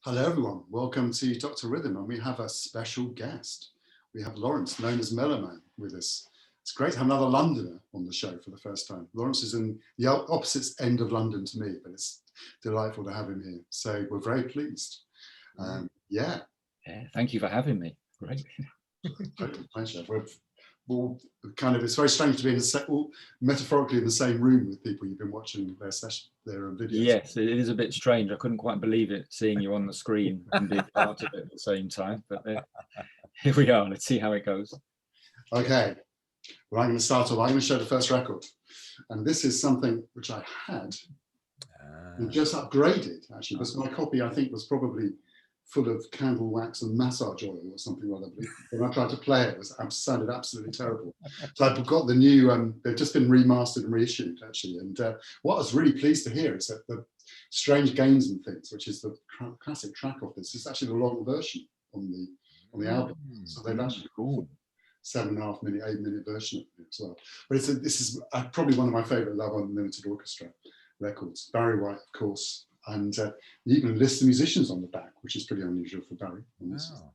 Hello everyone, welcome to Dr. Rhythm, and we have a special guest. We have Lawrence, known as Melomano, with us. It's great to have another Londoner on the show for the first time. Lawrence is in the opposite end of London to me, but it's delightful to have him here. So we're very pleased. Yeah, thank you for having me. Great. Pleasure. We're kind of, it's very strange to be metaphorically in the same room with people you've been watching their videos. Yes, it is a bit strange. I couldn't quite believe it, seeing you on the screen and being part of it at the same time. But here we are. Let's see how it goes. Okay. Well, I'm going to start off. I'm going to show the first record. And this is something which I had just upgraded, actually, because my copy, I think, was probably full of candle wax and massage oil or something rather. When I tried to play it, it sounded absolutely terrible. So I've got the new, they've just been remastered and reissued, actually. And what I was really pleased to hear is that the Strange Games and Things, which is the classic track of this, is actually the long version on the album. So they've actually got 7.5 minute, 8 minute version of it as well. But this is probably one of my favorite Love Unlimited Orchestra records. Barry White, of course. And you even list the musicians on the back, which is pretty unusual for Barry. So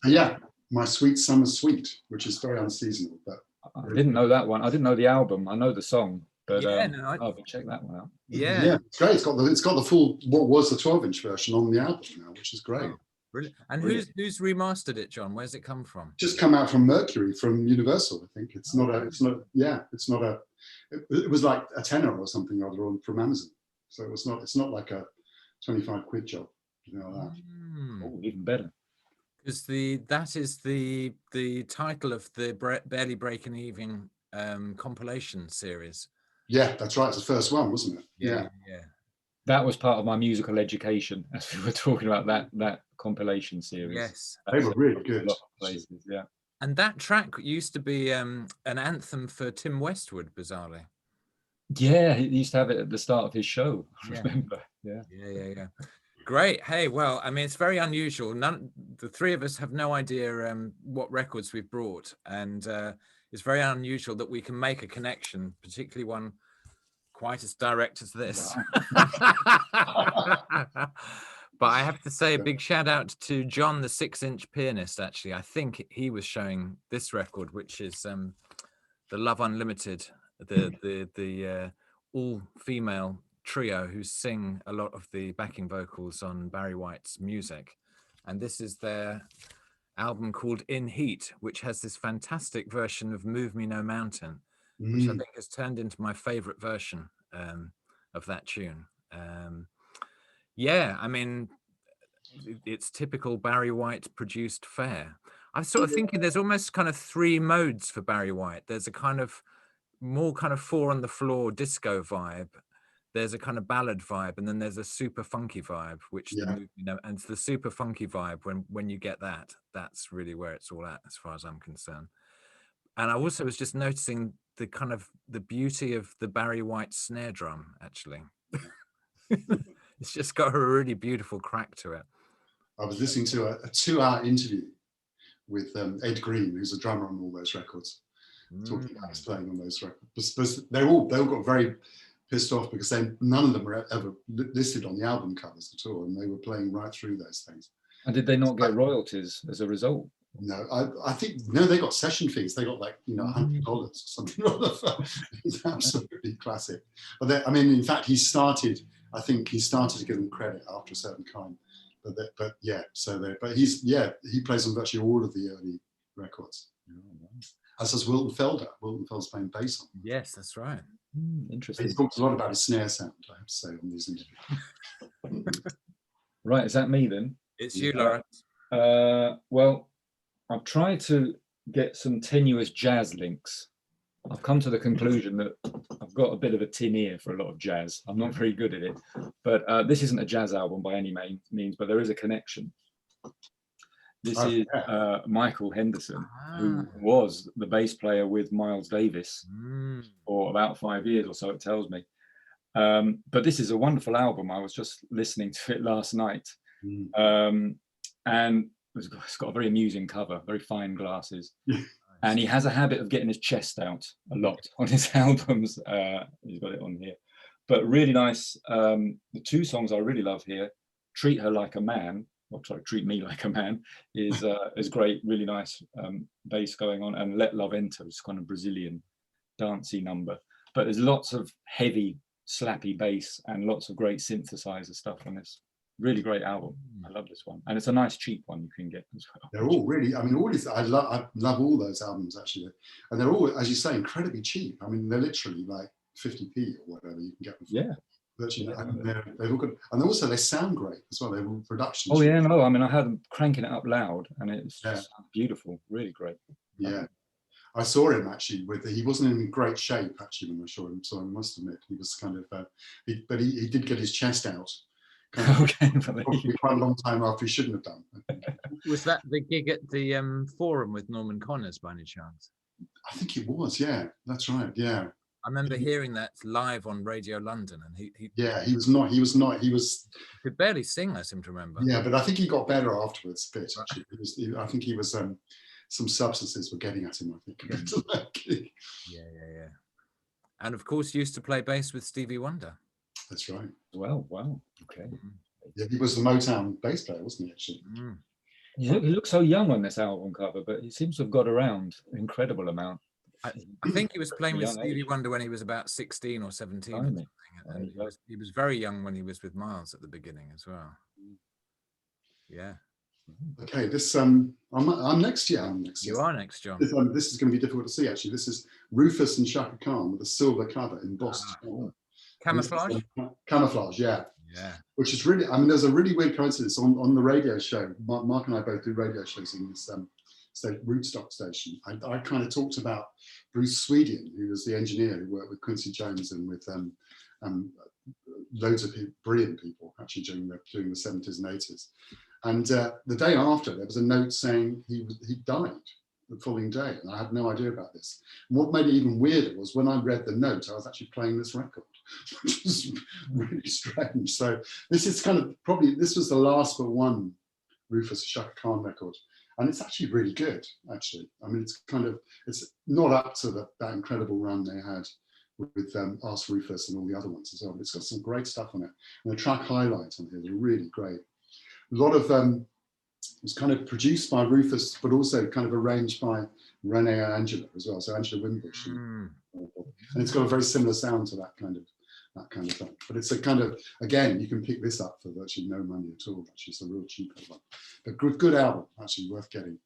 yeah, My Sweet Summer Suite, which is very unseasonal. But I didn't know that one. I didn't know the album. I know the song, but I'll check that one out. Yeah, it's great. It's got the full, what was the 12-inch version on the album now, which is great. Oh, brilliant. And who's remastered it, John? Where's it come from? Just come out from Mercury, from Universal, I think. It was like a tenner or something or other from Amazon. So it's not like a 25 quid job, you know, like that. Oh, even better. Because that is the title of the Barely Breaking Even compilation series. Yeah, that's right. It's the first one, wasn't it? Yeah. That was part of my musical education, as we were talking about that compilation series. Yes, they were really good. A lot of places, yeah. And that track used to be an anthem for Tim Westwood, bizarrely. Yeah, he used to have it at the start of his show. I remember. Yeah. Great. Hey, well, I mean, it's very unusual. The three of us have no idea what records we've brought, and it's very unusual that we can make a connection, particularly one quite as direct as this. But I have to say a big shout out to John, the 6-inch pianist. Actually, I think he was showing this record, which is the Love Unlimited, the all-female trio who sing a lot of the backing vocals on Barry White's music. And this is their album called In Heat, which has this fantastic version of Move Me No Mountain, which I think has turned into my favorite version of that tune. I mean, it's typical Barry White produced fare. I'm sort of thinking there's almost kind of 3 modes for Barry White. There's a kind of more kind of 4 on the floor disco vibe. There's a kind of ballad vibe, and then there's a super funky vibe, which and it's the super funky vibe. When you get that, that's really where it's all at, as far as I'm concerned. And I also was just noticing the kind of the beauty of the Barry White snare drum, actually. It's just got a really beautiful crack to it. I was listening to a 2-hour interview with Ed Green, who's a drummer on all those records, talking about his playing on those records. But they all got very pissed off because none of them were ever listed on the album covers at all, and they were playing right through those things. And did they not get royalties as a result? No, I think they got session fees. They got like $100 or something. It's absolutely classic. But in fact, I think he started to give them credit after a certain time. But he plays on virtually all of the early records. As does Wilton Felder. Wilton Felder's playing bass on them. Yes, that's right. Interesting. He talks a lot about his snare sound, I have to say, on these interviews. Right, is that me then? It's you, Lawrence. Well, I've tried to get some tenuous jazz links. I've come to the conclusion that I've got a bit of a tin ear for a lot of jazz. I'm not very good at it. But this isn't a jazz album by any means, but there is a connection. This is Michael Henderson, who was the bass player with Miles Davis for about 5 years or so, it tells me. But this is a wonderful album. I was just listening to it last night. And it's got a very amusing cover, very fine glasses. And he has a habit of getting his chest out a lot on his albums. He's got it on here. but really nice. The two songs I really love here, "Treat Her Like a Man," or sorry, "Treat Me Like a Man," is great. Really nice bass going on, and "Let Love Enter" is kind of Brazilian dancey number. But there's lots of heavy, slappy bass and lots of great synthesizer stuff on this. Really great album. I love this one, and it's a nice cheap one you can get as well. They're all really, I mean, all these, I love all those albums actually, and they're all, as you say, incredibly cheap. I mean, they're literally like 50p or whatever you can get them for. Yeah. Virtually, and they've all got, and also they sound great as well. They're all production. Oh yeah, no, I mean, I had them cranking it up loud, and it's just beautiful, really great. Yeah, I saw him actually he wasn't in great shape actually when I saw him, so I must admit he was kind of, but he did get his chest out. Kind of, Okay, probably quite a long time after he shouldn't have done. Was that the gig at the Forum with Norman Connors by any chance? I think it was. Yeah, that's right. Yeah. I remember hearing that live on Radio London, and he he could barely sing, I seem to remember. Yeah, but I think he got better afterwards a bit, actually. I think he was, some substances were getting at him, I think. Yeah. And of course, used to play bass with Stevie Wonder. That's right. Well, wow, okay. Yeah, he was the Motown bass player, wasn't he, actually? Mm. He looks so young on this album cover, but he seems to have got around an incredible amount. I think he was playing with Stevie Wonder when he was about 16 or 17 or something. And he was very young when he was with Miles at the beginning as well. Yeah. Okay, this I'm next. Yeah, I'm next. You are next, John. This is going to be difficult to see, actually. This is Rufus and Shaka Khan with a silver cover embossed. Camouflage? Camouflage, yeah. Yeah. Which is really, I mean, there's a really weird coincidence on the radio show. Mark and I both do radio shows in this Rootstock station. I kind of talked about Bruce Swedian, who was the engineer who worked with Quincy Jones and with loads of brilliant people actually during the 70s and 80s. And the day after, there was a note saying he died the following day, and I had no idea about this. And what made it even weirder was when I read the note, I was actually playing this record, which was really strange. So this is kind of this was the last but one Rufus Shaka Khan record. And it's actually really good, actually. I mean, it's not up to that incredible run they had with Ask Rufus and all the other ones as well, but it's got some great stuff on it. And the track highlights on here, they're really great. A lot of, it was kind of produced by Rufus, but also kind of arranged by Rene and Angela as well, so Angela Wimbush. And it's got a very similar sound to that kind of thing. But it's a kind of, again, you can pick this up for virtually no money at all. Actually, it's a real cheap one. But good album, actually, worth getting.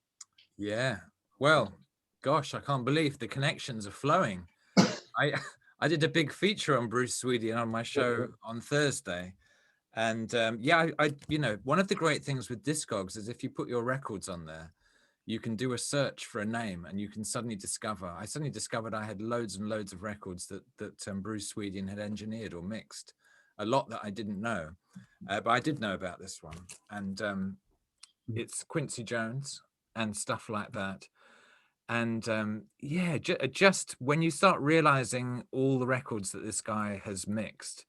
Yeah. Well, gosh, I can't believe the connections are flowing. I did a big feature on Bruce Swedian on my show on Thursday. And I one of the great things with Discogs is if you put your records on there, you can do a search for a name and you can suddenly discover. I suddenly discovered I had loads and loads of records that Bruce Swedian had engineered or mixed, a lot that I didn't know, but I did know about this one. And it's Quincy Jones and stuff like that. And just when you start realizing all the records that this guy has mixed,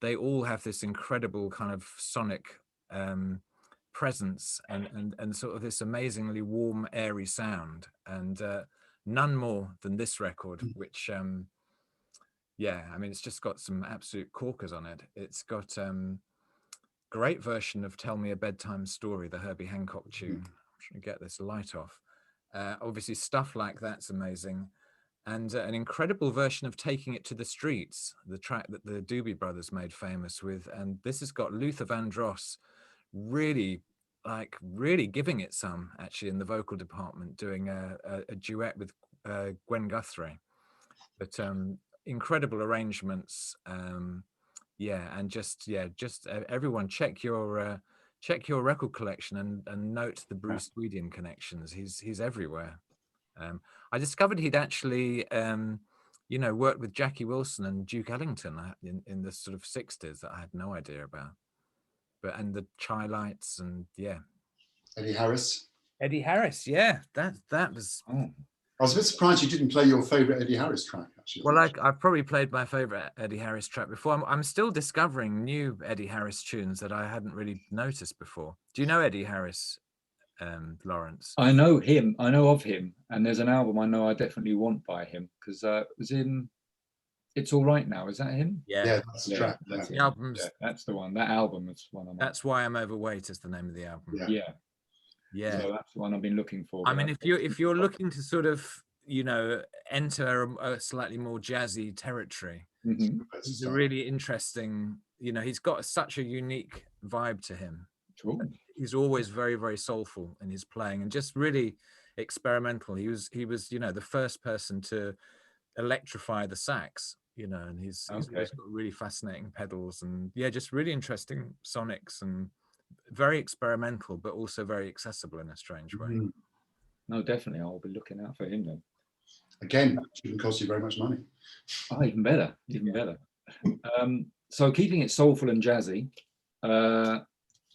they all have this incredible kind of sonic presence and sort of this amazingly warm, airy sound, and none more than this record, which I mean, it's just got some absolute corkers on it. It's got great version of Tell Me a Bedtime Story, the Herbie Hancock tune. I'm trying to get this light off. Obviously Stuff Like That's amazing. And an incredible version of Taking It to the Streets, the track that the Doobie Brothers made famous with. And this has got Luther Vandross really giving it some, actually, in the vocal department, doing a duet with Gwen Guthrie. But incredible arrangements. And just everyone check your record collection and note the Bruce Swedian connections. He's everywhere. I discovered he'd actually, worked with Jackie Wilson and Duke Ellington in the sort of 60s that I had no idea about. And the Chi-Lites and Eddie Harris. Yeah, that was. Oh. I was a bit surprised you didn't play your favorite Eddie Harris track, actually. Well, I've probably played my favorite Eddie Harris track before. I'm still discovering new Eddie Harris tunes that I hadn't really noticed before. Do you know Eddie Harris? Lawrence? I know him. I know of him, and there's an album I know I definitely want by him because it was in It's All Right Now. Is that him? Yeah, that's the track. That's the it. album's. Yeah, that's the one. That album is one of my. That's Why I'm Overweight is the name of the album. Yeah. Yeah. So that's the one I've been looking for. I mean, if you're looking to sort of, you know, enter a slightly more jazzy territory, he's a really interesting, you know, he's got such a unique vibe to him. Cool. He's always very, very soulful in his playing and just really experimental. He was, you know, the first person to electrify the sax, you know, and he's always got really fascinating pedals and just really interesting sonics and very experimental, but also very accessible in a strange way. No, definitely. I'll be looking out for him then. Again, it shouldn't cost you very much money. Oh, even better, even better. So keeping it soulful and jazzy,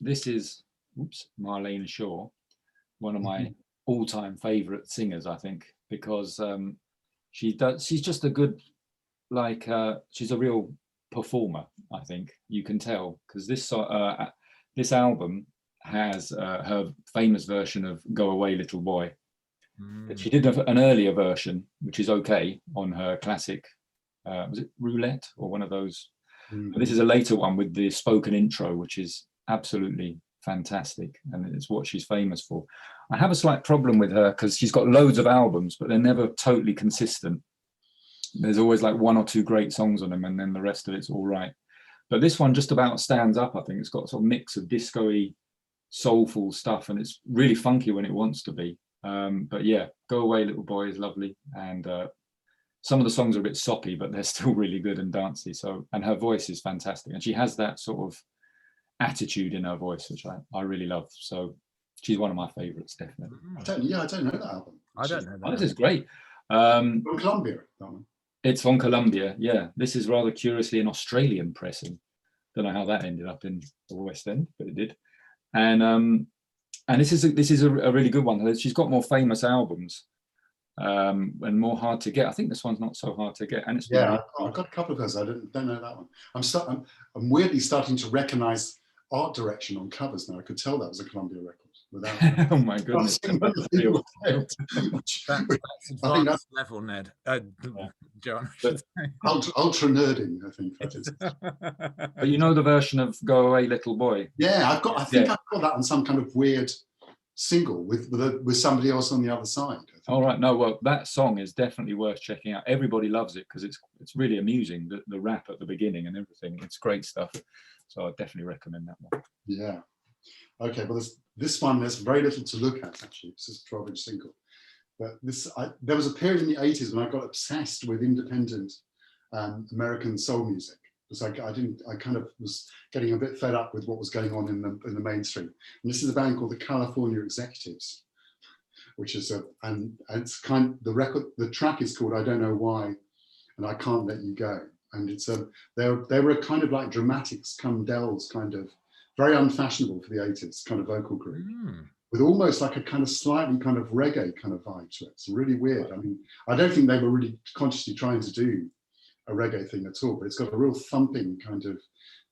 this is Marlene Shaw, one of my all-time favorite singers, I think, because she's just a good, like, she's a real performer, I think. You can tell, because this album has her famous version of Go Away Little Boy. But she did an earlier version, which is okay, on her classic, was it Roulette or one of those? But this is a later one with the spoken intro, which is absolutely fantastic. And it's what she's famous for. I have a slight problem with her because she's got loads of albums, but they're never totally consistent. There's always like one or two great songs on them, and then the rest of it's all right. But this one just about stands up, I think. It's got a sort of mix of disco-y, soulful stuff, and it's really funky when it wants to be. But yeah, Go Away Little Boy is lovely, and some of the songs are a bit soppy, but they're still really good and dancey. So, and her voice is fantastic, and she has that sort of attitude in her voice, which I really love. So she's one of my favorites, definitely. I don't know that album. I don't know that. Oh, this is great. On Columbia, that one. It's on Columbia, yeah. This is rather curiously an Australian pressing. Don't know how that ended up in the West End, but it did. And this is a really good one. She's got more famous albums and more hard to get. I think this one's not so hard to get. And it's I've got a couple of those. I don't know that one. I'm weirdly starting to recognise art direction on covers now. I could tell that was a Columbia record without. Oh my goodness. That's advanced level, Ned. John. Ultra nerding, I think that is. But you know the version of Go Away Little Boy? Yeah, I think I've got that on some kind of weird single with somebody else on the other side. All right, no, well, that song is definitely worth checking out. Everybody loves it because it's really amusing, the rap at the beginning and everything. It's great stuff. So I definitely recommend that one. Yeah. Okay, well, this one, there's very little to look at, actually. This is a 12-inch single. But there was a period in the 80s when I got obsessed with independent American soul music. Because I kind of was getting a bit fed up with what was going on in the mainstream. And this is a band called the California Executives, which is and it's the track is called I Don't Know Why and I Can't Let You Go. And it's they were kind of like Dramatics Come Dells, kind of very unfashionable for the 80s kind of vocal group. With almost like a kind of slightly kind of reggae kind of vibe to it. It's really weird. I mean, I don't think they were really consciously trying to do a reggae thing at all, but it's got a real thumping kind of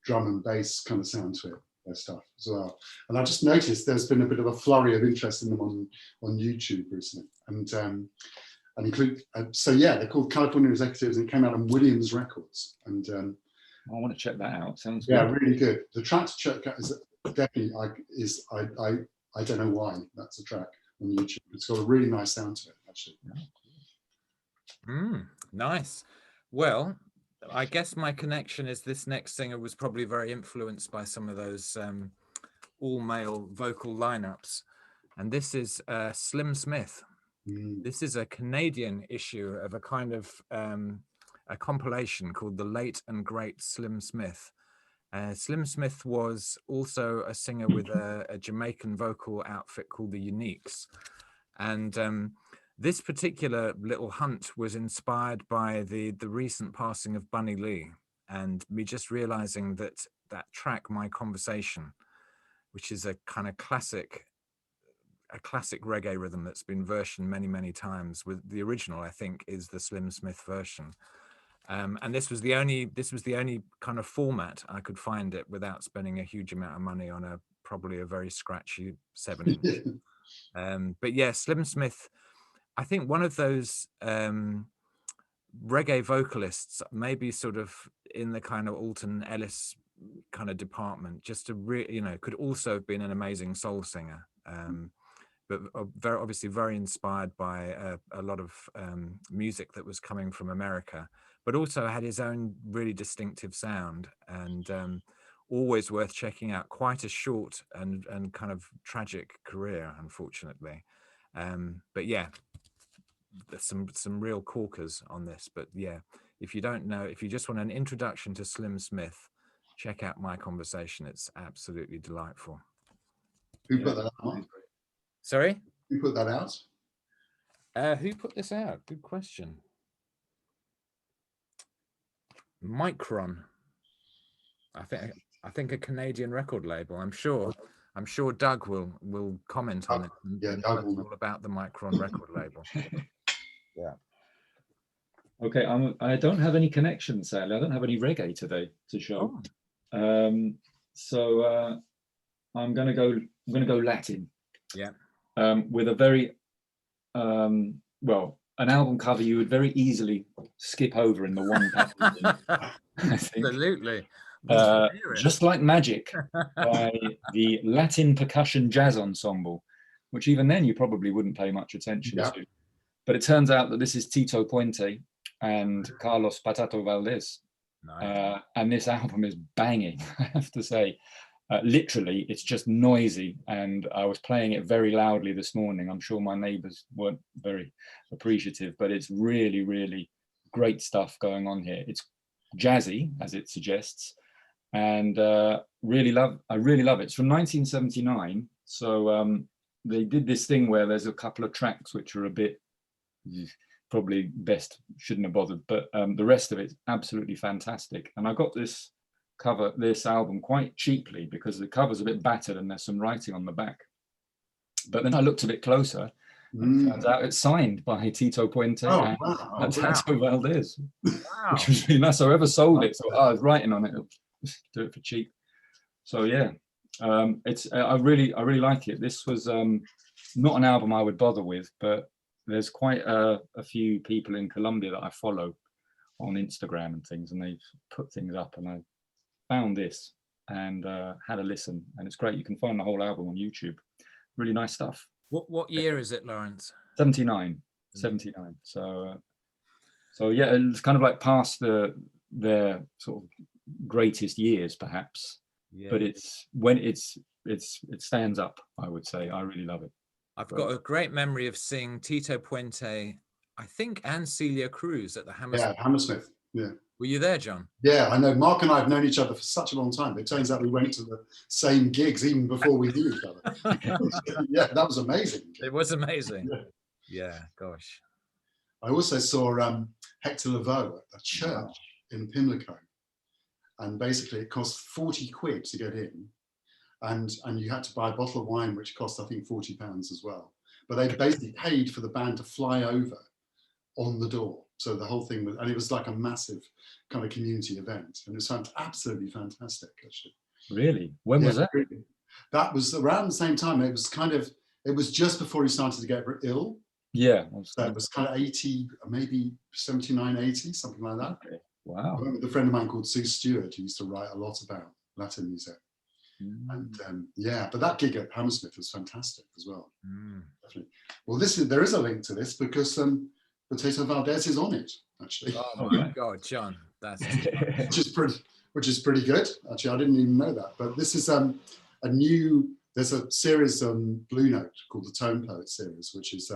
drum and bass kind of sound to it, their stuff as well. And I just noticed there's been a bit of a flurry of interest in them on YouTube recently. And so yeah, they're called California Executives and it came out on Williams Records. And I want to check that out. Sounds good. Really good. The track to check out is definitely I Don't Know Why. That's the track on YouTube. It's got a really nice sound to it, actually. Nice. Well, I guess my connection is this next singer was probably very influenced by some of those all-male vocal lineups. And this is Slim Smith. This is a Canadian issue of a kind of a compilation called The Late and Great Slim Smith. Slim Smith was also a singer with a Jamaican vocal outfit called the Uniques. And this particular little hunt was inspired by the recent passing of Bunny Lee and me just realizing that track, My Conversation, which is a kind of classic reggae rhythm that's been versioned many, many times. With the original, I think, is the Slim Smith version. And this was the only kind of format I could find it without spending a huge amount of money on probably a very scratchy 7-inch. But yeah, Slim Smith, I think one of those reggae vocalists, maybe sort of in the kind of Alton Ellis kind of department, just to could also have been an amazing soul singer. But very obviously very inspired by a lot of music that was coming from America, but also had his own really distinctive sound, and always worth checking out. Quite a short and kind of tragic career, unfortunately. But yeah, there's some real corkers on this. But yeah, if you don't know, if you just want an introduction to Slim Smith, check out My Conversation. It's absolutely delightful. Who put that out? Sorry? Who put that out? Who put this out? Good question. Micron. I think a Canadian record label. I'm sure Doug will comment on it. Yeah, Doug will. All about the Micron record label. Yeah. Okay, I don't have any connections, sadly. I don't have any reggae today to show. Oh. So I'm gonna go Latin. Yeah. With a very an album cover you would very easily skip over in the one package. I think. Absolutely. Just Like Magic by the Latin Percussion Jazz Ensemble, which even then you probably wouldn't pay much attention to. But it turns out that this is Tito Puente and Carlos Patato Valdez. Nice. And this album is banging, I have to say. Literally, it's just noisy, and I was playing it very loudly this morning. I'm sure my neighbors weren't very appreciative, but it's really, really great stuff going on here. It's jazzy, as it suggests, and I really love it. It's from 1979, so they did this thing where there's a couple of tracks which are a bit probably best shouldn't have bothered, but the rest of it's absolutely fantastic. And I got this album quite cheaply because the cover's a bit battered and there's some writing on the back. But then I looked a bit closer and it turns out it's signed by Tito Puente and Patato Valdez, which was really nice. So whoever sold it thought, I was writing on it, do it for cheap. So yeah, I really like it. This was not an album I would bother with, but there's quite a few people in Colombia that I follow on Instagram and things, and they've put things up, and I found this and had a listen, and it's great. You can find the whole album on YouTube. Really nice stuff. What year is it, Lawrence? 79. So yeah, it's kind of like past their sort of greatest years, perhaps. Yeah. But it stands up, I would say. I really love it. I've got a great memory of seeing Tito Puente, I think, and Celia Cruz at the Hammersmith. Yeah, Hammersmith. Yeah. Were you there, John? Yeah, I know. Mark and I have known each other for such a long time. It turns out we went to the same gigs even before we knew each other. Yeah, that was amazing. It was amazing. Yeah, gosh. I also saw Hector Lavoe at a church in Pimlico. And basically it cost 40 quid to get in. And you had to buy a bottle of wine, which cost, I think, £40 as well. But they basically paid for the band to fly over on the door. So the whole thing was, and it was like a massive kind of community event. And it was absolutely fantastic, actually. Really? When was that? Really. That was around the same time. It was just before he started to get ill. Yeah. So it was kind of 80, maybe 79, 80, something like that. Okay. Wow. I remember the friend of mine called Sue Stewart, who used to write a lot about Latin music. And yeah, but that gig at Hammersmith was fantastic as well. Definitely. Well, there is a link to this because Patato Valdez is on it, actually. Oh my God, John, that's which is pretty good. Actually, I didn't even know that. But this is there's a series on Blue Note called the Tone Poet series, which is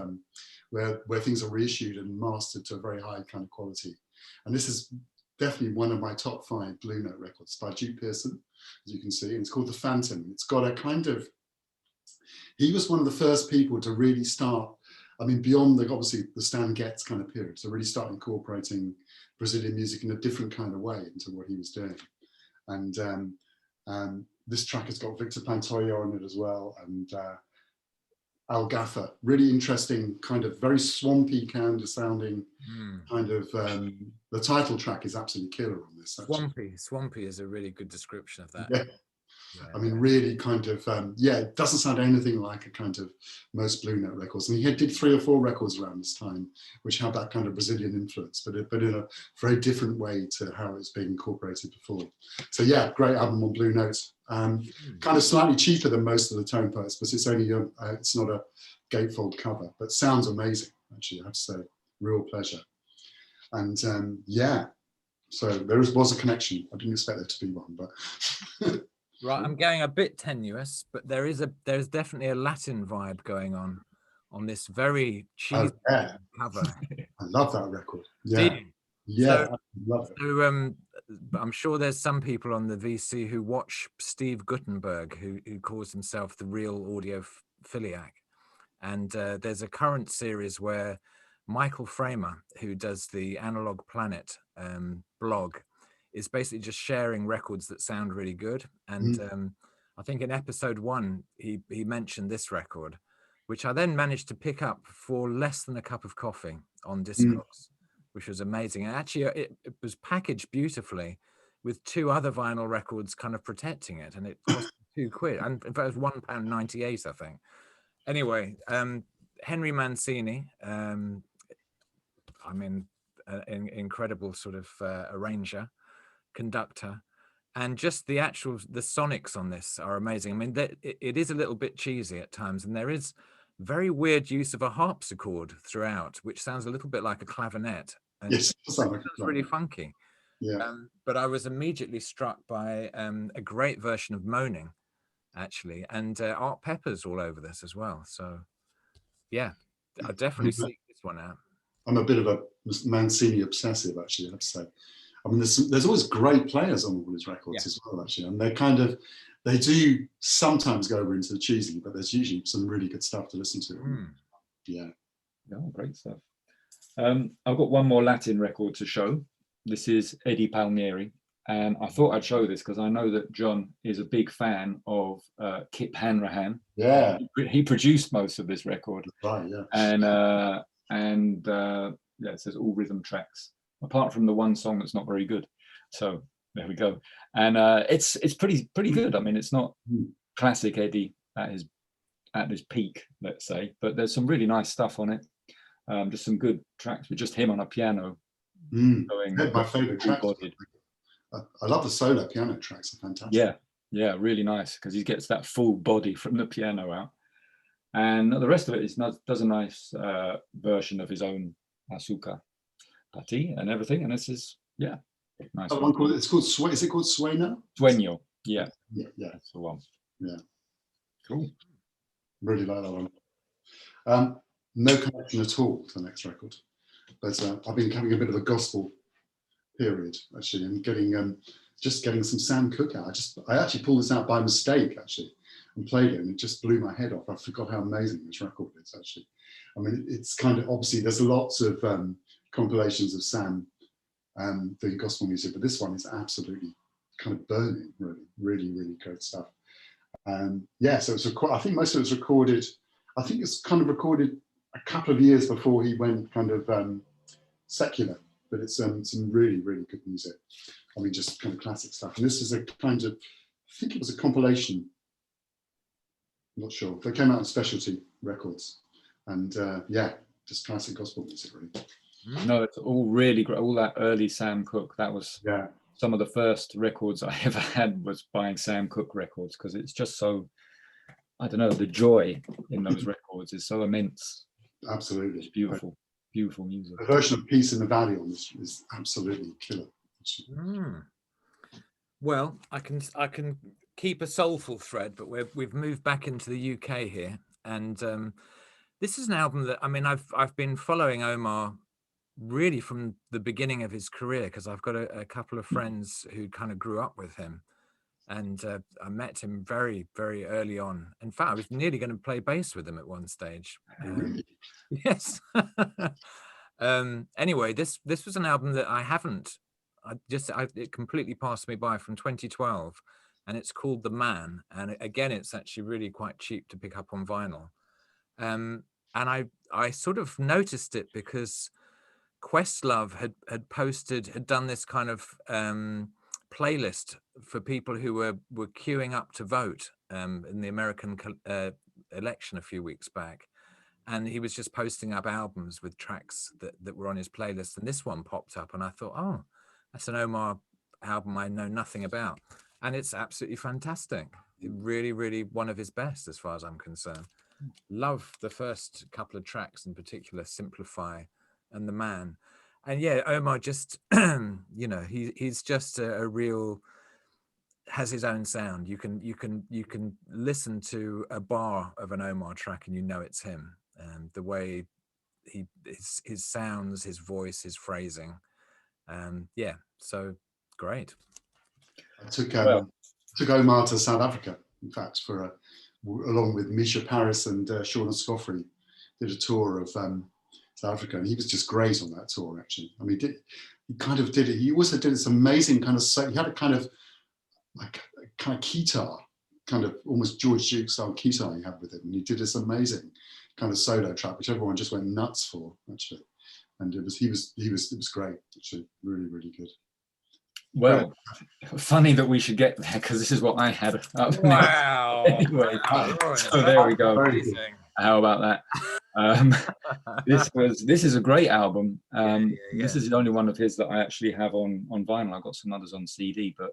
where things are reissued and mastered to a very high kind of quality. And this is definitely one of my top 5 Blue Note records by Duke Pearson, as you can see. And it's called The Phantom. It's got a kind of, he was one of the first people to really start, I mean, beyond obviously the Stan Getz kind of period, to really start incorporating Brazilian music in a different kind of way into what he was doing. And this track has got Victor Pantoja on it as well, and Al Gaffer, really interesting, kind of very swampy kind of sounding, kind of, the title track is absolutely killer on this. Actually. Swampy is a really good description of that. Yeah. I mean, really kind of, yeah, it doesn't sound anything like a kind of most Blue Note records. I mean, he did 3 or 4 records around this time, which had that kind of Brazilian influence, but in a very different way to how it's being incorporated before. So yeah, great album on Blue Note. Kind of slightly cheaper than most of the Tone Poets, but it's only, it's not a gatefold cover, but sounds amazing, actually, I have to say. Real pleasure. And yeah, so there was a connection. I didn't expect there to be one, but right, I'm going a bit tenuous, but there's definitely a Latin vibe going on this very cheesy cover. I love that record. Do Yeah, you? yeah, So, I love it. So I'm sure there's some people on the VC who watch Steve Guttenberg, who calls himself the real audiophiliac. And there's a current series where Michael Framer, who does the Analog Planet blog, is basically just sharing records that sound really good. And I think in episode 1, he mentioned this record, which I then managed to pick up for less than a cup of coffee on Discogs, which was amazing. And actually, it was packaged beautifully with 2 other vinyl records kind of protecting it. And it cost £2. And in fact, it was £1.98, I think. Anyway, Henry Mancini, I mean, an incredible sort of arranger, conductor, and just the sonics on this are amazing. I mean, it is a little bit cheesy at times, and there is very weird use of a harpsichord throughout, which sounds a little bit like a clavinet. And yes, it sounds really funky. Yeah. But I was immediately struck by a great version of Moaning, actually, and Art Pepper's all over this as well. So yeah, I definitely seek this one out. I'm a bit of a Mancini obsessive, actually, I have to say. I mean, there's always great players on all his records as well, actually, and they do sometimes go over into the cheesy, but there's usually some really good stuff to listen to. Yeah. Oh, great stuff. I've got one more Latin record to show. This is Eddie Palmieri, and I thought I'd show this because I know that John is a big fan of Kip Hanrahan. Yeah. He produced most of this record. Right, yeah. And yeah, it says all rhythm tracks, apart from the one song that's not very good. So there we go. And it's pretty good. I mean, it's not classic Eddie at his peak, let's say, but there's some really nice stuff on it. Just some good tracks with just him on a piano. My favorite track. I love the solo piano tracks. Are fantastic. Yeah, really nice because he gets that full body from the piano out. And the rest of it does a nice version of his own Asuka Pati and everything. And this is, nice. Is it called Sueño? Sueño, yeah. That's the one. Yeah. Cool. Really like that one. No connection at all to the next record. But I've been having a bit of a gospel period, actually, and getting some Sam Cooke out. I actually pulled this out by mistake, actually, and played it, and it just blew my head off. I forgot how amazing this record is, actually. I mean, it's kind of, obviously, there's lots of compilations of Sam doing gospel music, but this one is absolutely kind of burning, really, really, really great stuff. So I think most of it was recorded, I think it's kind of recorded a couple of years before he went kind of secular, but it's some really, really good music. I mean, just kind of classic stuff. And this is a kind of, I think it was a compilation, I'm not sure. They came out on Specialty Records. And just classic gospel music, really. No, it's all really great. All that early Sam Cooke, that was some of the first records I ever had was buying Sam Cooke records because it's just so, I don't know, the joy in those records is so immense. Absolutely. It's beautiful, beautiful music. The version of Peace in the Valley on this is absolutely killer. Well, I can keep a soulful thread, but we've moved back into the UK here, and this is an album that, I mean, I've been following Omar really from the beginning of his career because I've got a couple of friends who kind of grew up with him, and I met him very, very early on. In fact, I was nearly going to play bass with him at one stage. Really? Yes. Anyway, this was an album that it completely passed me by, from 2012, and it's called The Man. And again, it's actually really quite cheap to pick up on vinyl. And I sort of noticed it because Questlove had done this kind of playlist for people who were queuing up to vote in the American election a few weeks back. And he was just posting up albums with tracks that were on his playlist. And this one popped up and I thought, oh, that's an Omar album I know nothing about. And it's absolutely fantastic. Really, really one of his best as far as I'm concerned. Love the first couple of tracks in particular, Simplify and The Man. And yeah, Omar just, you know, he's just a real, has his own sound. You can listen to a bar of an Omar track and you know it's him. The way his sounds, his voice, his phrasing. Yeah, so great. I took Omar to South Africa, in fact, along with Misha Paris and Shauna Scoffrey, did a tour of South Africa, and he was just great on that tour. Actually, I mean, he kind of did it. He also did this amazing kind of. He had a kind of like a kind of guitar, kind of almost George Duke style guitar he had with him, and he did this amazing kind of solo track, which everyone just went nuts for, actually. And it was great, actually, really, really good. Well, funny that we should get there because this is what I had up Wow. anyway. So there we go. How about that? This is a great album. This is the only one of his that I actually have on vinyl. I've got some others on CD, but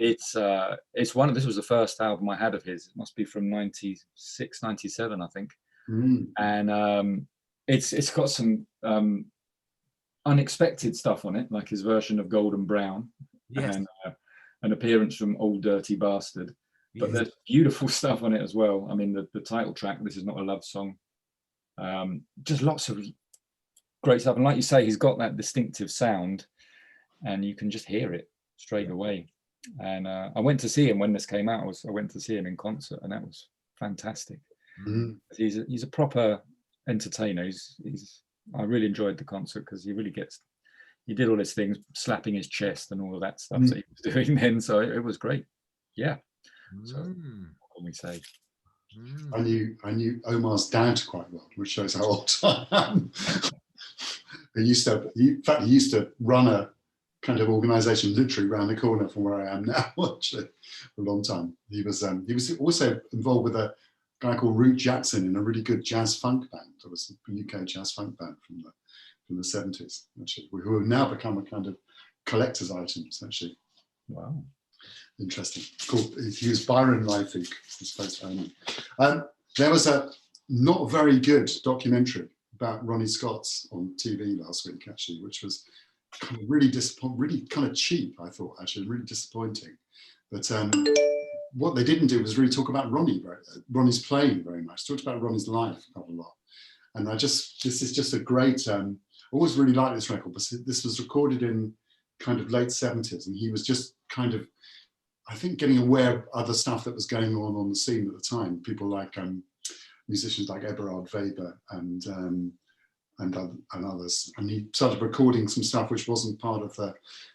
it's one of, this was the first album I had of his. It must be from 96, 97, I think. And it's got some unexpected stuff on it, like his version of Golden Brown, and an appearance from Old Dirty Bastard. But there's beautiful stuff on it as well. I mean, the title track, This Is Not a Love Song, just lots of great stuff. And like you say, he's got that distinctive sound and you can just hear it straight away. And I went to see him when this came out. I went to see him in concert, and that was fantastic. He's a proper entertainer. I really enjoyed the concert because he did all his things, slapping his chest and all of that stuff that he was doing then. So it was great. Yeah. So what can we say? I knew Omar's dad quite well, which shows how old I am. he used to run a kind of organisation literally around the corner from where I am now, actually, for a long time. He was also involved with a guy called Root Jackson in a really good jazz funk band. There was a UK jazz funk band from the 70s, actually, who have now become a kind of collector's items, actually. Wow. Interesting. Cool. He was Byron, I think, was supposed to own him. There was a not very good documentary about Ronnie Scott's on TV last week, actually, which was kind of really disappointing, really kind of cheap, I thought, actually, really disappointing. But what they didn't do was really talk about Ronnie's playing very much. Talked about Ronnie's life quite a lot. And this is just a great, I always really liked this record, but this was recorded in kind of late 70s, and he was just kind of, I think, getting aware of other stuff that was going on the scene at the time. People like musicians like Eberhard Weber and others. And he started recording some stuff which wasn't part of the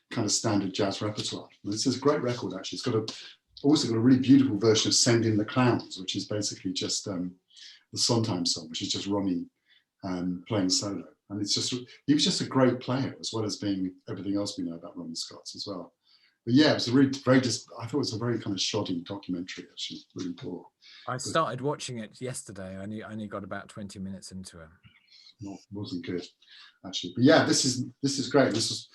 kind of standard jazz repertoire. And this is a great record, actually. It's also got a really beautiful version of Send in the Clowns, which is basically just the Sondheim song, which is just Ronnie playing solo. And he was just a great player, as well as being everything else we know about Ronnie Scott as well. But yeah, it was I thought it was a very kind of shoddy documentary, actually, really poor. I started watching it yesterday. I only got about 20 minutes into it. Wasn't good, actually. But yeah, this is great. This has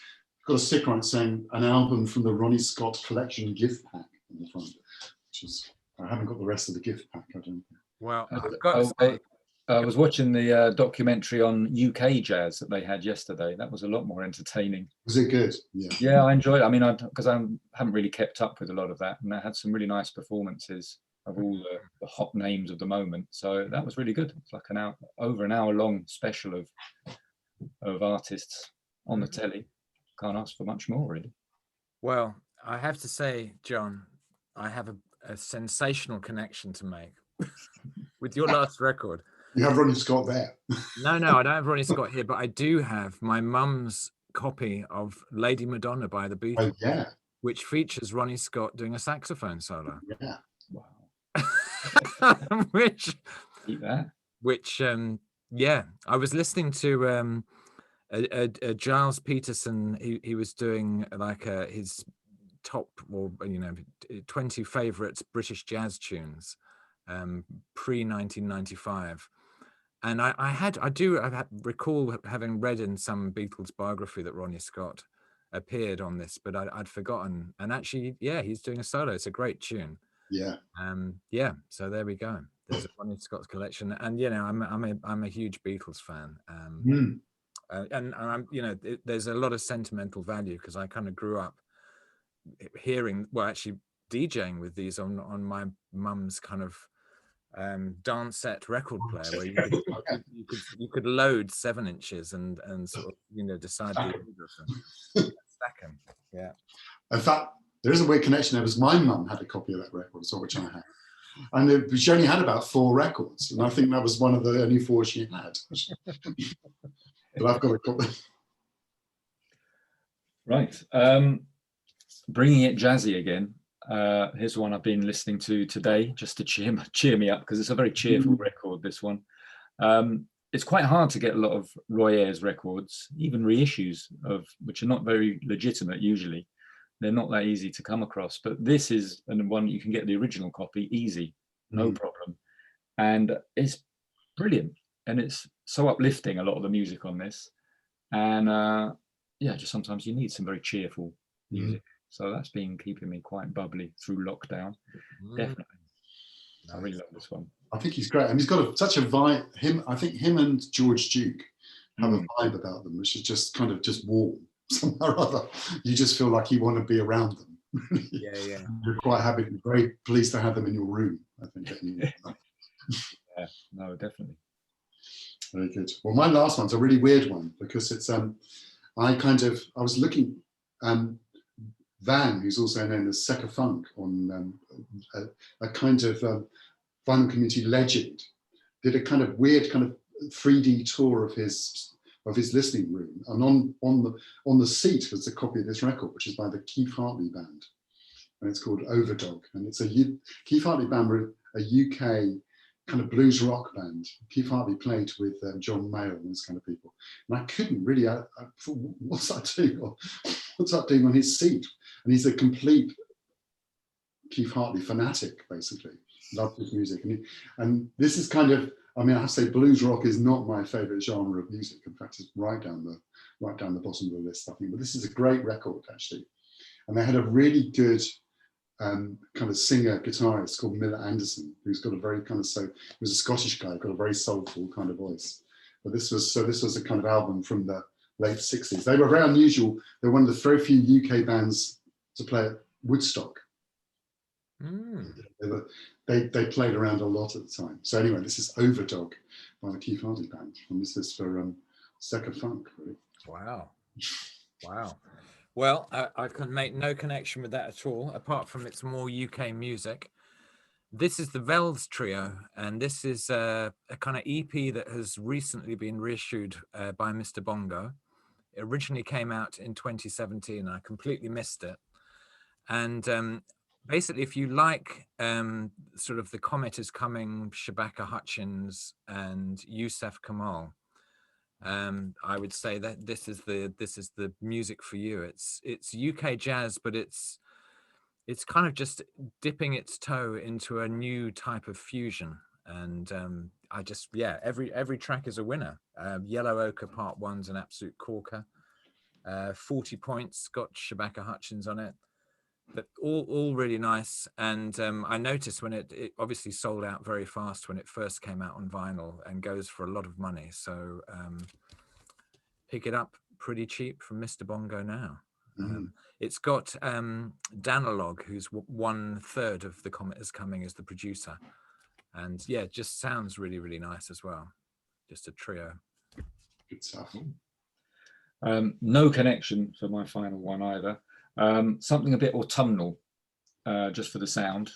got a sticker on it saying an album from the Ronnie Scott Collection gift pack on the front, which is, I haven't got the rest of the gift pack, I don't think. Well, I was watching the documentary on UK jazz that they had yesterday. That was a lot more entertaining. Was it good? Yeah, I enjoyed it. I mean, because I haven't really kept up with a lot of that, and they had some really nice performances of all the hot names of the moment. So that was really good. It's like over an hour long special of artists on the telly. Can't ask for much more, really. Well, I have to say, John, I have a sensational connection to make with your last record. You have Ronnie Scott there. No, I don't have Ronnie Scott here, but I do have my mum's copy of Lady Madonna by the Beatles, which features Ronnie Scott doing a saxophone solo. Yeah. Wow. which I was listening to a Giles Peterson. He was doing like his top, or 20 favorite British jazz tunes pre 1995. And I recall having read in some Beatles biography that Ronnie Scott appeared on this, but I'd forgotten. And actually, yeah, he's doing a solo. It's a great tune. Yeah. So there we go. There's a Ronnie Scott's collection, and I'm a huge Beatles fan. And I'm, there's a lot of sentimental value because I kind of grew up actually DJing with these on my mum's kind of dance set record player, where you could load 7 inches and sort of decide the order of them. Stack them. Yeah. In fact, there is a weird connection there, because my mum had a copy of that record, so which I had. And she only had about 4 records, and I think that was one of the only 4 she had. But I've got a copy. Right. Bringing it jazzy again. Here's one I've been listening to today, just to cheer me up, because it's a very cheerful record, this one. It's quite hard to get a lot of Roy Ayers records, even reissues which are not very legitimate usually. They're not that easy to come across, but this is one you can get the original copy easy, no problem. And it's brilliant, and it's so uplifting, a lot of the music on this. And just sometimes you need some very cheerful music. So that's been keeping me quite bubbly through lockdown. Definitely. I really love this one. I think he's great, and he's got such a vibe. I think him and George Duke have a vibe about them, which is just kind of just warm somehow or other. You just feel like you want to be around them. Yeah. You're quite happy, very pleased to have them in your room, I think. Yeah, no, definitely. Very good. Well, my last one's a really weird one, because it's I was looking. Van, who's also known as Shaka Funk, on a kind of vinyl community legend, did a kind of weird kind of 3D tour of his listening room, and on the seat was a copy of this record, which is by the Keith Hartley Band, and it's called Overdog, and it's Keith Hartley Band were a UK kind of blues rock band. Keith Hartley played with John Mayall and those kind of people, and I couldn't really. I thought, what's that doing? What's that doing on his seat? And he's a complete Keith Hartley fanatic, basically. Loves his music, and this is kind of. I mean, I have to say, blues rock is not my favourite genre of music. In fact, it's right down the bottom of the list, I think. But this is a great record, actually. And they had a really good kind of singer guitarist called Miller Anderson, who's got a very kind of he was a Scottish guy, got a very soulful kind of voice. But this was a kind of album from the late 60s. They were very unusual. They were one of the very few UK bands to play at Woodstock. They played around a lot at the time. So anyway, this is Overdog by the Keith Hartley Band, and this is for Shaka Funk, really. Wow. Well, I can make no connection with that at all, apart from it's more UK music. This is the Valdez Trio, and this is a kind of EP that has recently been reissued by Mr. Bongo. It originally came out in 2017, and I completely missed it. And basically, if you like sort of the Comet is Coming, Shabaka Hutchins, and Yusuf Kamal, I would say that this is the music for you. It's UK jazz, but it's kind of just dipping its toe into a new type of fusion. And every track is a winner. Yellow Ochre Part 1's an absolute corker. 40 Points got Shabaka Hutchins on it. But all really nice. And I noticed when it obviously sold out very fast when it first came out on vinyl, and goes for a lot of money. So pick it up pretty cheap from Mr. Bongo now. It's got Danalog, who's 1/3 of The Comet is Coming, as the producer. And yeah, it just sounds really, really nice as well. Just a trio. Good stuff. No connection for my final one either. Something a bit autumnal, just for the sound.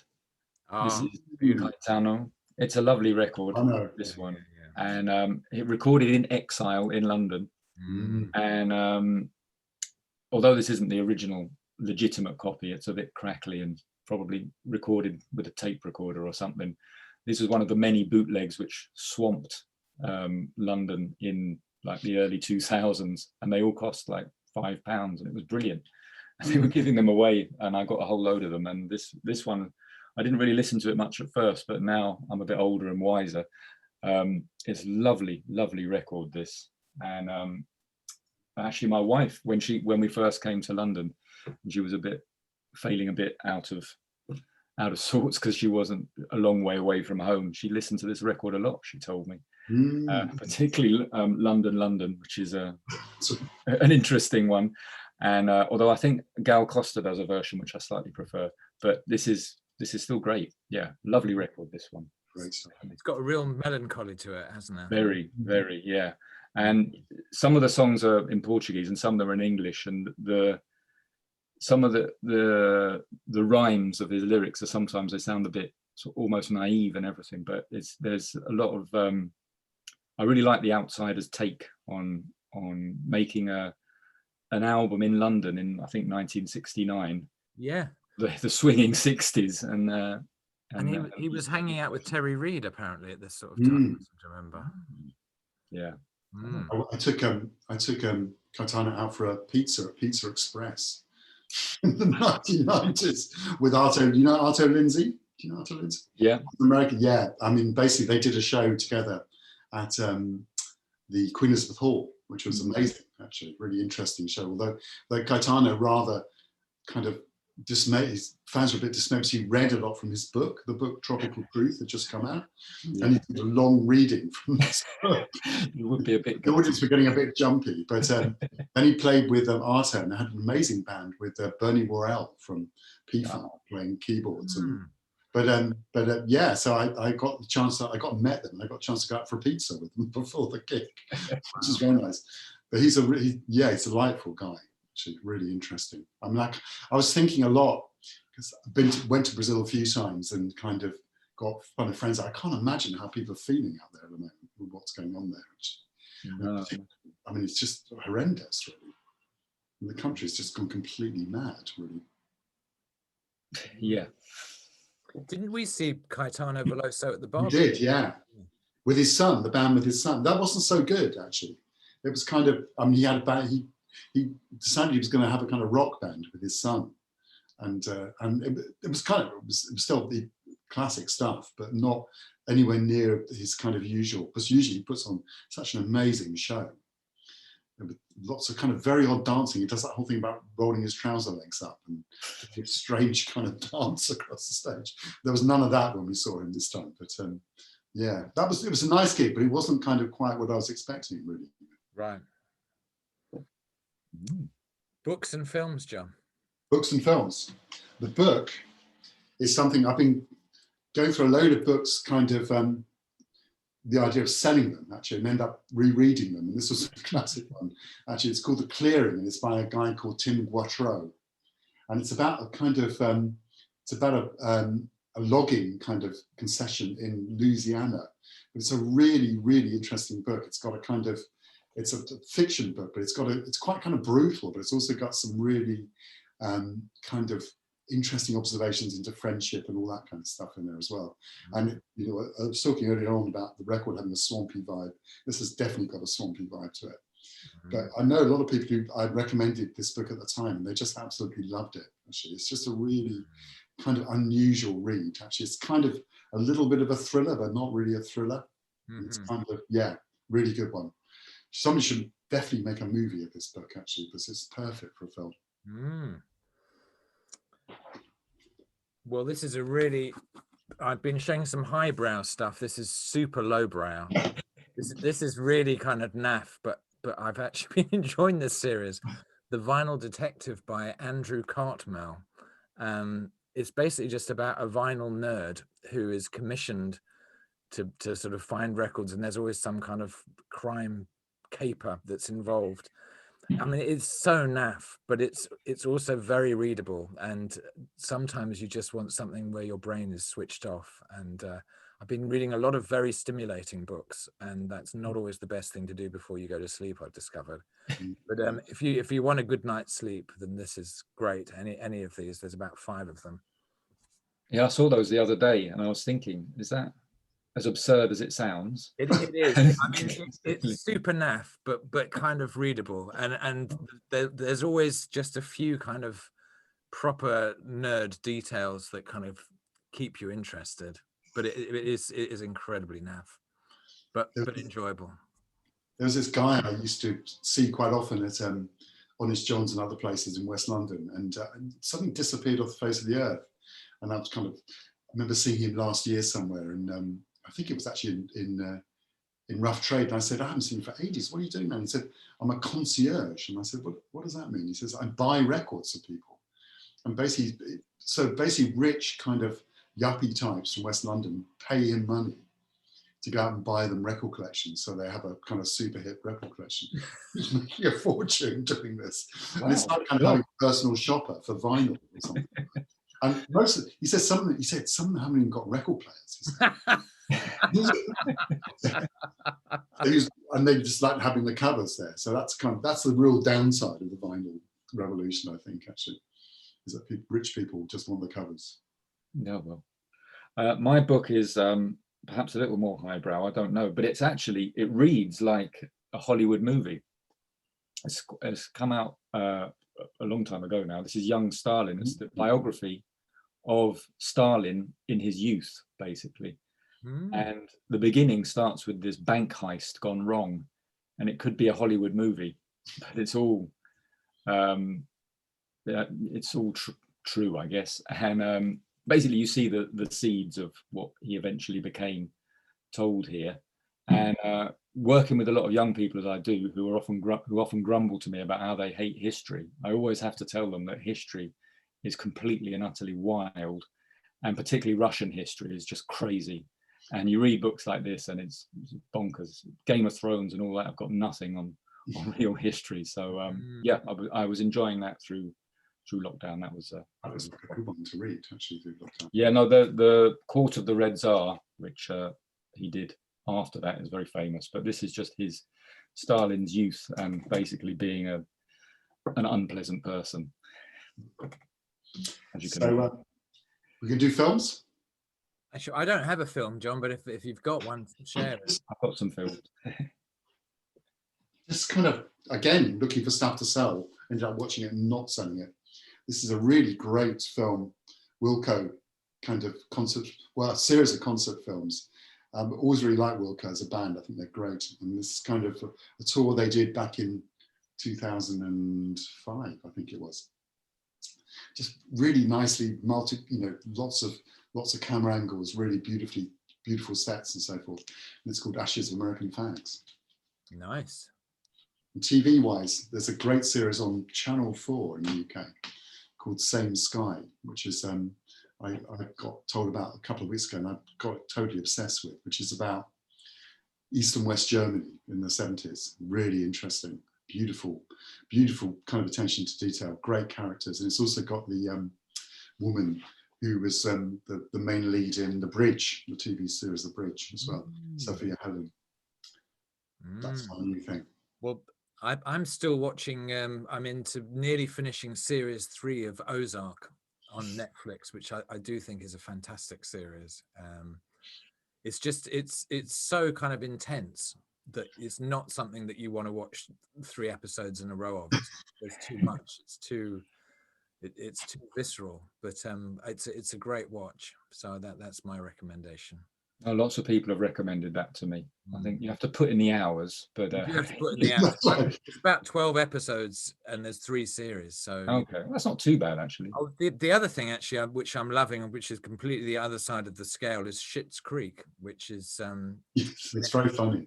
This is Gaetano. It's a lovely record, this one. Yeah. And it recorded in exile in London. And although this isn't the original legitimate copy, it's a bit crackly and probably recorded with a tape recorder or something. This was one of the many bootlegs which swamped London in like the early 2000s, and they all cost like £5, and it was brilliant. They were giving them away, and I got a whole load of them. And this one, I didn't really listen to it much at first, but now I'm a bit older and wiser. It's lovely, lovely record, this. And actually, my wife, when we first came to London, she was feeling a bit out of sorts because she wasn't a long way away from home. She listened to this record a lot, she told me. Particularly London, which is an interesting one. And although I think Gal Costa does a version which I slightly prefer, but this is still great. Yeah, lovely record, this one. Great stuff. It's got a real melancholy to it, hasn't it? Very, very, yeah. And some of the songs are in Portuguese and some of them are in English, and some of the rhymes of his lyrics are sometimes, they sound a bit almost naive and everything, but there's a lot of I really like the Outsiders' take on making an album in London in, I think, 1969. Yeah, the swinging 60s, and he was hanging out with Terry Reid apparently at this sort of time. I remember. Yeah. I took Caetano out for a pizza at Pizza Express in the 1990s with Arto. Do you know Arto Lindsay? Do you know Arto Lindsay? Yeah. American. Yeah. I mean, basically, they did a show together at the Queen Elizabeth Hall, which was amazing, actually, really interesting show. Although Caetano rather kind of dismayed, his fans were a bit dismayed because he read a lot from his book. The book Tropical Truth had just come out, and he did a long reading from this book. You would be a bit. The audience were getting a bit jumpy, but then he played with Arto and had an amazing band with Bernie Worrell from PFAP playing keyboards. Yeah, so I got the chance. I got met them. I got a chance to go out for a pizza with them before the gig, which is very nice. But he's a delightful guy. Actually, really interesting. I'm like, I was thinking a lot because I went to Brazil a few times and kind of got kind of friends. I can't imagine how people are feeling out there at the moment with what's going on there. No. I mean, it's just horrendous, really. And the country's just gone completely mad, really. Yeah. Didn't we see Caetano Veloso at the bar? We did, yeah. With his son, the band with his son. That wasn't so good, actually. It was kind of, I mean, he had a band, he decided he was going to have a kind of rock band with his son. And it was still the classic stuff, but not anywhere near his kind of usual, because usually he puts on such an amazing show. With lots of kind of very odd dancing. He does that whole thing about rolling his trouser legs up and a strange kind of dance across the stage. There was none of that when we saw him this time, but yeah, it was a nice gig, but it wasn't kind of quite what I was expecting, really. Right. Books and films, John. Books and films. The book is something I've been going through a load of books, kind of the idea of selling them, actually, and end up rereading them. And this was a classic one. Actually, it's called The Clearing, and it's by a guy called Tim Guatreau. And it's about a kind of, a logging kind of concession in Louisiana. But it's a really, really interesting book. It's got a kind of, it's a fiction book, but it's quite kind of brutal, but it's also got some really kind of interesting observations into friendship and all that kind of stuff in there as well. And you know, I was talking earlier on about the record having a swampy vibe. This has definitely got a swampy vibe to it. But I know a lot of people who I recommended this book at the time, and they just absolutely loved it. Actually, it's just a really kind of unusual read. Actually, it's kind of a little bit of a thriller, but not really a thriller. It's kind of, yeah, really good one. Somebody should definitely make a movie of this book, actually, because it's perfect for a film. Well, this is a really, I've been showing some highbrow stuff. This is super lowbrow. This is really kind of naff, but I've actually been enjoying this series. The Vinyl Detective by Andrew Cartmel. It's basically just about a vinyl nerd who is commissioned to sort of find records, and there's always some kind of crime caper that's involved. I mean, it's so naff, but it's also very readable, and sometimes you just want something where your brain is switched off. And I've been reading a lot of very stimulating books, and that's not always the best thing to do before you go to sleep, I've discovered. But if you want a good night's sleep, then this is great. Any of these, there's about 5 of them. Yeah, I saw those the other day, and I was thinking, is that as absurd as it sounds. It is. I mean, it's super naff, but kind of readable, and there's always just a few kind of proper nerd details that kind of keep you interested. But it is incredibly naff, but enjoyable. There was this guy I used to see quite often at Honest John's and other places in West London, and suddenly disappeared off the face of the earth. And I was I remember seeing him last year somewhere, and I think it was actually in Rough Trade. And I said, I haven't seen you for ages. What are you doing, man? He said, I'm a concierge. And I said, what does that mean? He says, I buy records of people. And basically rich kind of yuppie types from West London pay him money to go out and buy them record collections. So they have a kind of super hit record collection. He's making a fortune doing this. Wow. And it's like kind of having a personal shopper for vinyl or something. And he said some of them haven't even got record players. And they just like having the covers there. So that's the real downside of the vinyl revolution, I think, actually, is that rich people just want the covers. Yeah, well, my book is perhaps a little more highbrow, I don't know, but it reads like a Hollywood movie. It's come out a long time ago now. This is Young Stalin. It's the biography of Stalin in his youth, basically. And the beginning starts with this bank heist gone wrong, and it could be a Hollywood movie, but it's all true, I guess. And basically you see the seeds of what he eventually became told here. And working with a lot of young people as I do, who often grumble to me about how they hate history, I always have to tell them that history is completely and utterly wild, and particularly Russian history is just crazy. And you read books like this and it's bonkers. Game of Thrones and all that have got nothing on real history. So yeah, I was enjoying that through lockdown. That was a good one to read, actually, through lockdown. Yeah, no, the Court of the Red Tsar, which he did after that, is very famous. But this is just his Stalin's youth and basically being an unpleasant person. As you can so we can do films. Actually, I don't have a film, John, but if you've got one, share it. I've got some films. Just kind of, again, looking for stuff to sell, ended up watching it and not selling it. This is a really great film, Wilco kind of a series of concert films. Always really like Wilco as a band. I think they're great. And this is kind of a tour they did back in 2005, I think it was. Just really nicely lots of camera angles, really beautiful sets and so forth. And it's called Ashes of American Fags. Nice. And TV-wise, there's a great series on Channel 4 in the UK called Same Sky, which is I got told about a couple of weeks ago, and I got totally obsessed with, which is about East and West Germany in the 70s. Really interesting, beautiful kind of attention to detail, great characters. And it's also got the woman who was the main lead in The Bridge, the TV series The Bridge as well, Sophia Helen. That's my new thing. Well, I'm still watching, I'm into nearly finishing series 3 of Ozark on Netflix, which I do think is a fantastic series. It's just, it's so kind of intense that it's not something that you want to watch 3 episodes in a row of. There's too much. It's too visceral, but it's a great watch. So that's my recommendation. Oh, lots of people have recommended that to me. I think you have to put in the hours, but you have to put in the hours. It's about 12 episodes and there's 3 series. So okay, that's not too bad actually. Oh, the other thing actually, which I'm loving, which is completely the other side of the scale, is Schitt's Creek, which is it's very funny.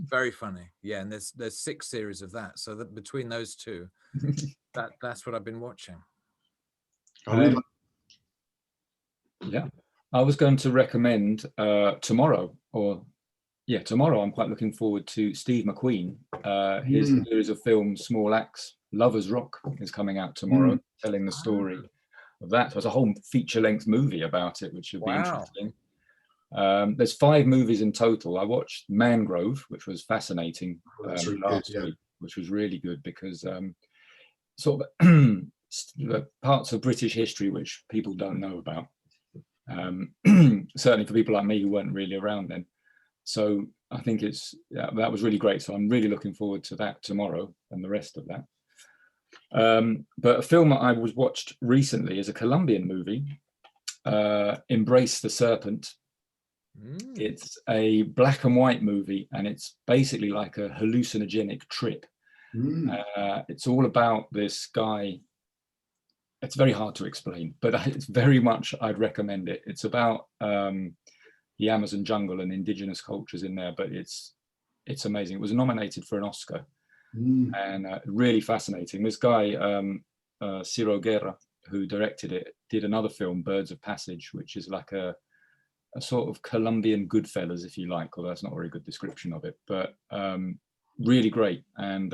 Very funny, yeah. And there's 6 series of that. So that between those two, that's what I've been watching. Yeah. I was going to recommend tomorrow. I'm quite looking forward to Steve McQueen. His series of films, Small Axe, Lovers Rock, is coming out tomorrow, telling the story of that. There's a whole feature-length movie about it, which would be interesting. There's 5 movies in total. I watched Mangrove, which was fascinating last week, which was really good because sort of parts of British history which people don't know about. Certainly for people like me who weren't really around then. So I think that was really great. So I'm really looking forward to that tomorrow and the rest of that. But a film that I was watched recently is a Colombian movie, Embrace the Serpent. It's a black and white movie, and it's basically like a hallucinogenic trip. It's all about this guy. It's very hard to explain, but it's very much, I'd recommend it. It's about the Amazon jungle and indigenous cultures in there, but it's amazing. It was nominated for an Oscar, and really fascinating. This guy, Ciro Guerra, who directed it, did another film, Birds of Passage, which is like a sort of Colombian Goodfellas, if you like, although that's not a very good description of it, but really great. And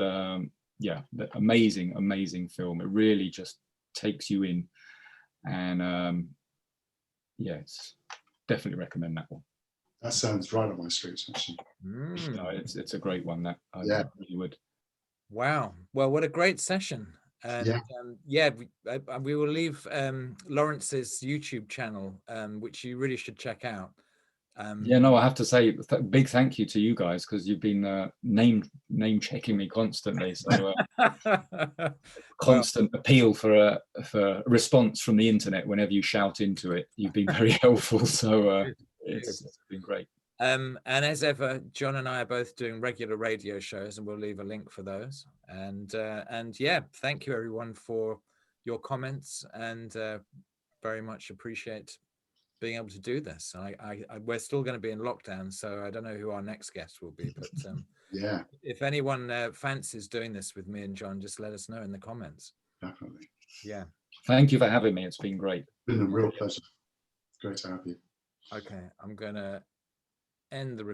yeah, amazing film. It really just takes you in, and yeah, it's definitely recommend that one. That sounds right up my street, actually. No, it's a great one. That I really would. Wow. Well, what a great session. And we will leave Lawrence's YouTube channel, which you really should check out. Yeah, no, I have to say big thank you to you guys, because you've been name checking me constantly. So constant appeal for a response from the internet whenever you shout into it. You've been very helpful. So it's been great. And as ever, John and I are both doing regular radio shows, and we'll leave a link for those. And yeah, thank you everyone for your comments, and very much appreciate being able to do this. We're still going to be in lockdown, so I don't know who our next guest will be, but yeah, if anyone fancies doing this with me and John, just let us know in the comments. Definitely. Yeah. Thank you for having me. It's been great. It's been a real pleasure. Great to have you. Okay, I'm going to end the